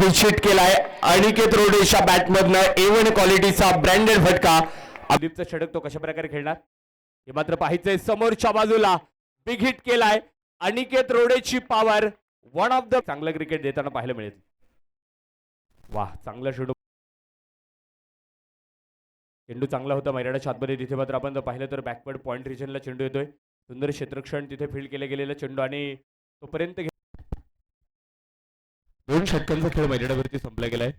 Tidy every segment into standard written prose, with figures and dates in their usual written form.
Switch hit केलाय Aniket रोडेच्या बॅटमधनं A1 क्वालिटीचा branded फटका. अदीपचा षटक तो कशा प्रकारे खेळणार हे मात्र पाहायचंय. समोरच्या बाजूला बिग हिट केलाय अनिकेत रोडेची पॉवर. वन ऑफ द चांगलं क्रिकेट देताना पाहायला मिळेल. वाह चांगला चेंडू. चेंडू चांगला होता मैदानाच्या आतमध्ये. तिथे मात्र आपण जर पाहिलं तर बॅकवर्ड पॉइंट रिजनला चेंडू येतोय. सुंदर क्षेत्रक्षण तिथे फील्ड केले गेलेला चेंडू आणि तोपर्यंत 2 षटकांचा खेळ मैदानावरती संपला गेलाय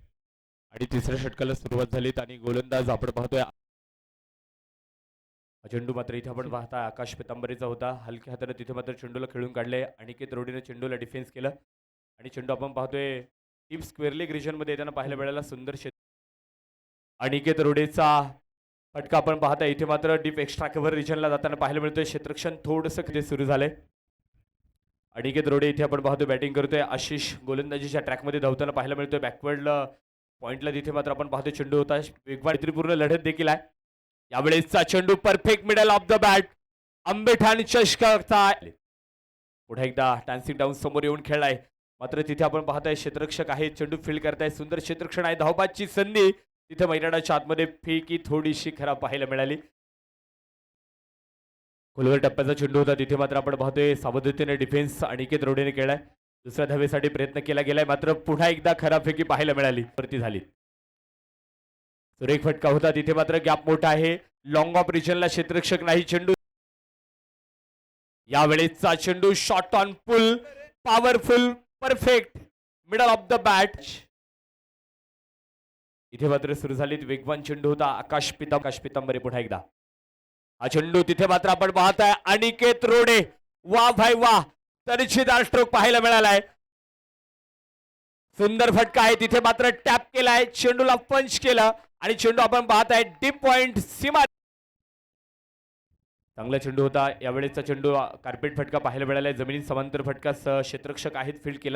आणि तिसऱ्या षटकाला सुरुवात झालीत आणि गोलंदाज आपण पाहतोय. चेंडू मात्र इथे आपण पाहता आकाश पितांबरीचा होता. हलक्या हाताने तिथे मात्र चेंडूला खेळून काढले. अनिकेत रोडीने चेंडूला डिफेन्स केलं आणि चेंडू आपण पाहतोय टीप स्क्वेअर लेग रिजन मध्ये येताना पाहायला मिळाला. सुंदर अनिकेत रोडेचा फटका आपण पाहता. इथे मात्र डीप एक्स्ट्रा कव्हर रिजनला जाताना पाहायला मिळतोय. क्षेत्रक्षण थोडंसं किती सुरू झालंय. अनिकेत रोडे इथे आपण पाहतोय बॅटिंग करतोय. आशिष गोलंदाजीच्या ट्रॅकमध्ये धावताना पाहायला मिळतोय. बॅकवर्डला पॉइंटला तिथे मात्र आपण पाहतोय चेंडू होता. वेगवान मैत्रीपूर्ण लढत देखील आहे. यावेळेसचा चेंडू perfect middle of the bat Ambethan चषकाचा. पुढे एकदा डान्सिंग डाऊन समोर येऊन खेळलाय. मात्र तिथे आपण पाहताय क्षेत्ररक्षक आहे. चेंडू फील्ड करताय. सुंदर क्षेत्रक्षण आहे. धावबादची संधी तिथे मैदानाच्या आतमध्ये फेकी थोडीशी खराब पाहायला मिळाली. खोलवर टप्प्याचा चेंडू होता. तिथे मात्र आपण पाहतोय सावधतेने डिफेन्स अनिकेत रोडेने केलाय. दुसऱ्या धावेसाठी प्रयत्न केला गेलाय. मात्र पुन्हा एकदा खराब फेकी पाहायला मिळाली. वरती झाली. सुरेख फटका होता. तिथे मात्र गॅप मोठा आहे. लॉंग ऑफ रिजनला क्षेत्ररक्षक नाही. चेंडू यावेळेसचा चेंडू shot on pull powerful perfect middle of the bat. इथे मात्र सुरू झालीत वेगवान चेंडू होता. आकाश पितांबरे पुन्हा एकदा हा चेंडू. तिथे मात्र आपण पाहताय अनिकेत रोडे. वा भाई वा दर्जेदार स्ट्रोक पाहायला मिळालाय. सुंदर फटका आहे. तिथे मात्र टॅप केलाय. चेंडूला पंच केलं आणि चेंडू आपण पाहताय डीप पॉइंट सीमा. चांगला चेंडू होता. यावेळेसचा चेंडू कार्पेट फटका पाहायला मिळालाय. जमिनीत समांतर फटका क्षेत्ररक्षक आहेत फील्ड केला.